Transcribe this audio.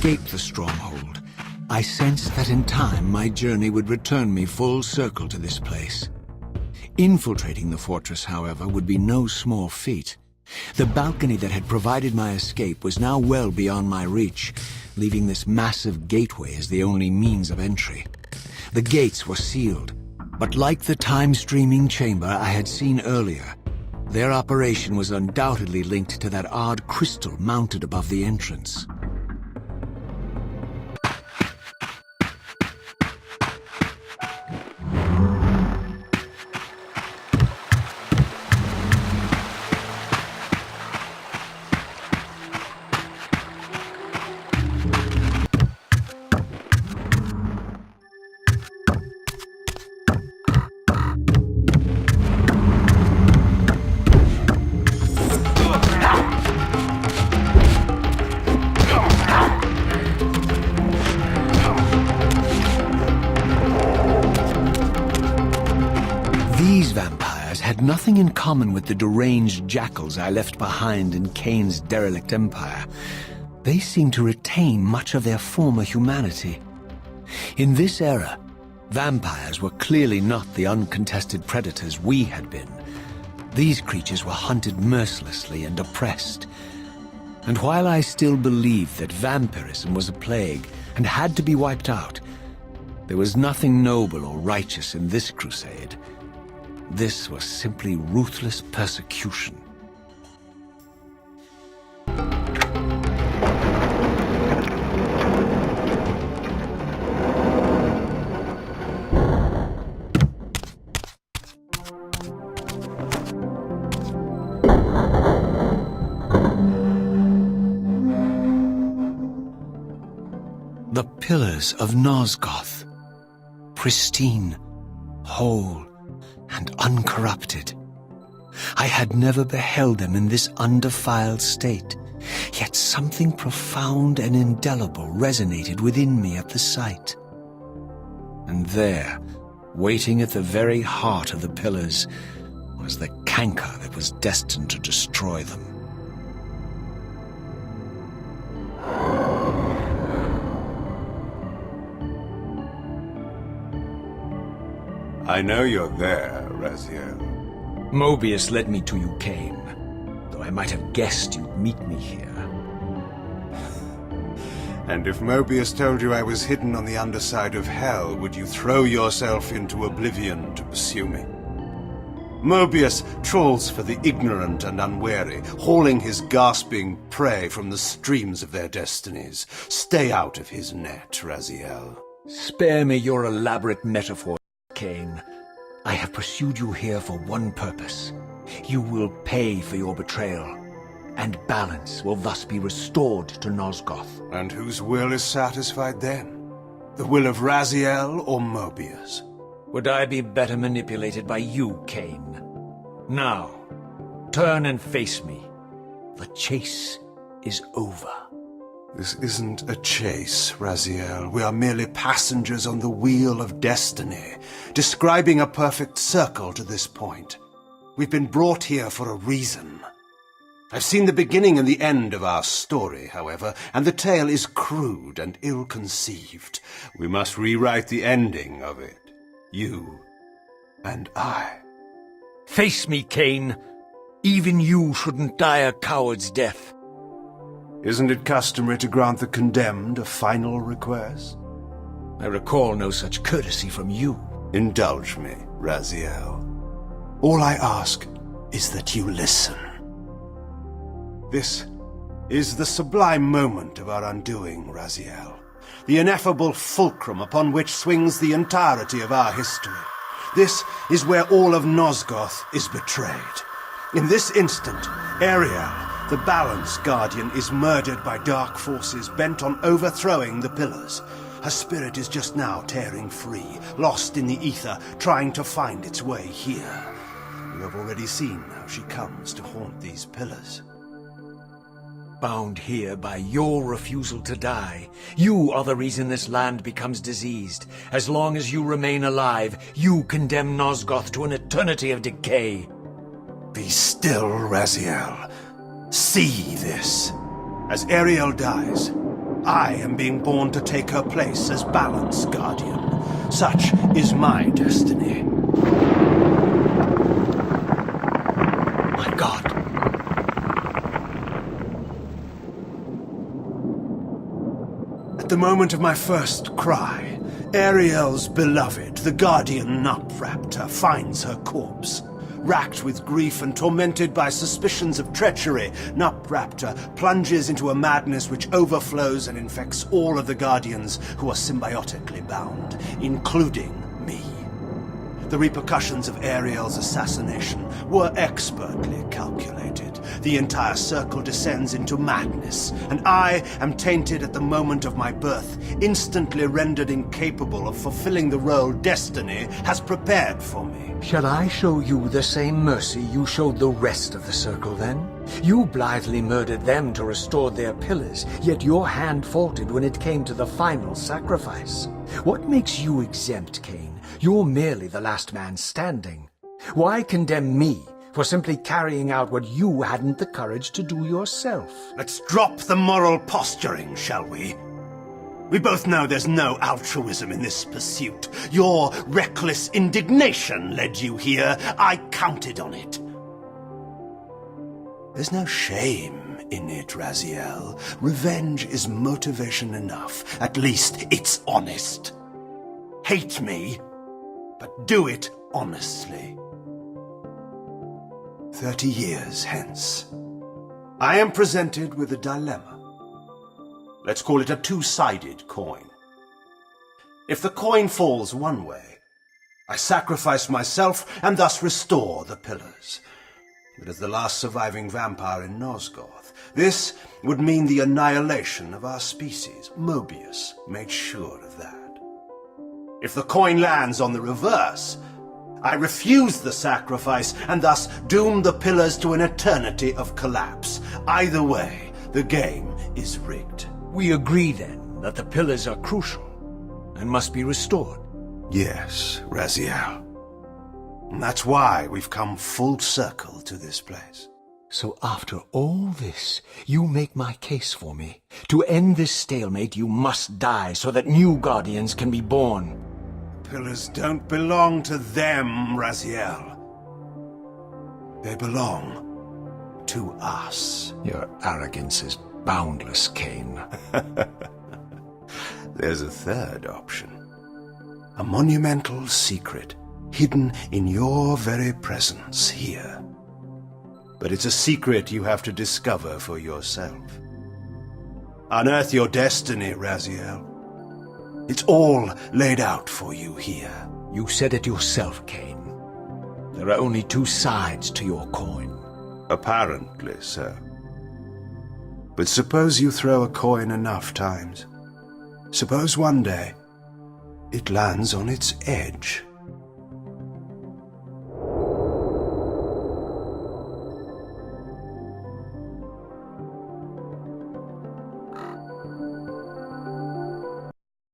Escape the stronghold, I sensed that in time my journey would return me full circle to this place. Infiltrating the fortress, however, would be no small feat. The balcony that had provided my escape was now well beyond my reach, leaving this massive gateway as the only means of entry. The gates were sealed, but like the time-streaming chamber I had seen earlier, their operation was undoubtedly linked to that odd crystal mounted above the entrance. These vampires had nothing in common with the deranged jackals I left behind in Kain's derelict empire. They seemed to retain much of their former humanity. In this era, vampires were clearly not the uncontested predators we had been. These creatures were hunted mercilessly and oppressed. And while I still believed that vampirism was a plague and had to be wiped out, there was nothing noble or righteous in this crusade. This was simply ruthless persecution. The pillars of Nosgoth, pristine, whole, and uncorrupted. I had never beheld them in this undefiled state, yet something profound and indelible resonated within me at the sight. And there, waiting at the very heart of the pillars, was the canker that was destined to destroy them. I know you're there, Raziel. Mobius led me to you, Kain, though I might have guessed you'd meet me here. And if Mobius told you I was hidden on the underside of hell, would you throw yourself into oblivion to pursue me? Mobius trawls for the ignorant and unwary, hauling his gasping prey from the streams of their destinies. Stay out of his net, Raziel. Spare me your elaborate metaphor, Kain. I have pursued you here for one purpose. You will pay for your betrayal, and balance will thus be restored to Nosgoth. And whose will is satisfied then? The will of Raziel or Mobius? Would I be better manipulated by you, Kain? Now, turn and face me. The chase is over. This isn't a chase, Raziel. We are merely passengers on the wheel of destiny, describing a perfect circle to this point. We've been brought here for a reason. I've seen the beginning and the end of our story, however, and the tale is crude and ill-conceived. We must rewrite the ending of it. You and I. Face me, Kain. Even you shouldn't die a coward's death. Isn't it customary to grant the condemned a final request? I recall no such courtesy from you. Indulge me, Raziel. All I ask is that you listen. This is the sublime moment of our undoing, Raziel. The ineffable fulcrum upon which swings the entirety of our history. This is where all of Nosgoth is betrayed. In this instant, Ariel, the Balance Guardian, is murdered by dark forces bent on overthrowing the pillars. Her spirit is just now tearing free, lost in the ether, trying to find its way here. You have already seen how she comes to haunt these pillars. bound here by your refusal to die. You are the reason this land becomes diseased. As long as you remain alive, you condemn Nosgoth to an eternity of decay. Be still, Raziel. See this. As Ariel dies, I am being born to take her place as Balance Guardian. Such is my destiny. My God. At the moment of my first cry, Ariel's beloved, the Guardian Nupraptor, finds her corpse. Racked with grief and tormented by suspicions of treachery, Nupraptor plunges into a madness which overflows and infects all of the Guardians who are symbiotically bound, including me. The repercussions of Ariel's assassination were expertly calculated. The entire circle descends into madness, and I am tainted at the moment of my birth, instantly rendered incapable of fulfilling the role destiny has prepared for me. Shall I show you the same mercy you showed the rest of the circle, then? You blithely murdered them to restore their pillars, yet your hand faltered when it came to the final sacrifice. What makes you exempt, Cain? You're merely the last man standing. Why condemn me for simply carrying out what you hadn't the courage to do yourself? Let's drop the moral posturing, shall we? We both know there's no altruism in this pursuit. Your reckless indignation led you here. I counted on it. There's no shame in it, Raziel. Revenge is motivation enough. At least it's honest. Hate me, but do it honestly. 30 years hence, I am presented with a dilemma. Let's call it a two-sided coin. If the coin falls one way, I sacrifice myself and thus restore the pillars. But as the last surviving vampire in Nosgoth, this would mean the annihilation of our species. Mobius made sure of that. If the coin lands on the reverse, I refuse the sacrifice and thus doom the pillars to an eternity of collapse. Either way, the game is rigged. We agree, then, that the pillars are crucial and must be restored. Yes, Raziel. And that's why we've come full circle to this place. So after all this, you make my case for me. To end this stalemate, you must die so that new Guardians can be born. Pillars don't belong to them, Raziel. They belong to us. Your arrogance is boundless, Cain. There's a third option. A monumental secret hidden in your very presence here. But it's a secret you have to discover for yourself. Unearth your destiny, Raziel. It's all laid out for you here. You said it yourself, Cain. There are only two sides to your coin. Apparently so. But suppose you throw a coin enough times. Suppose one day it lands on its edge.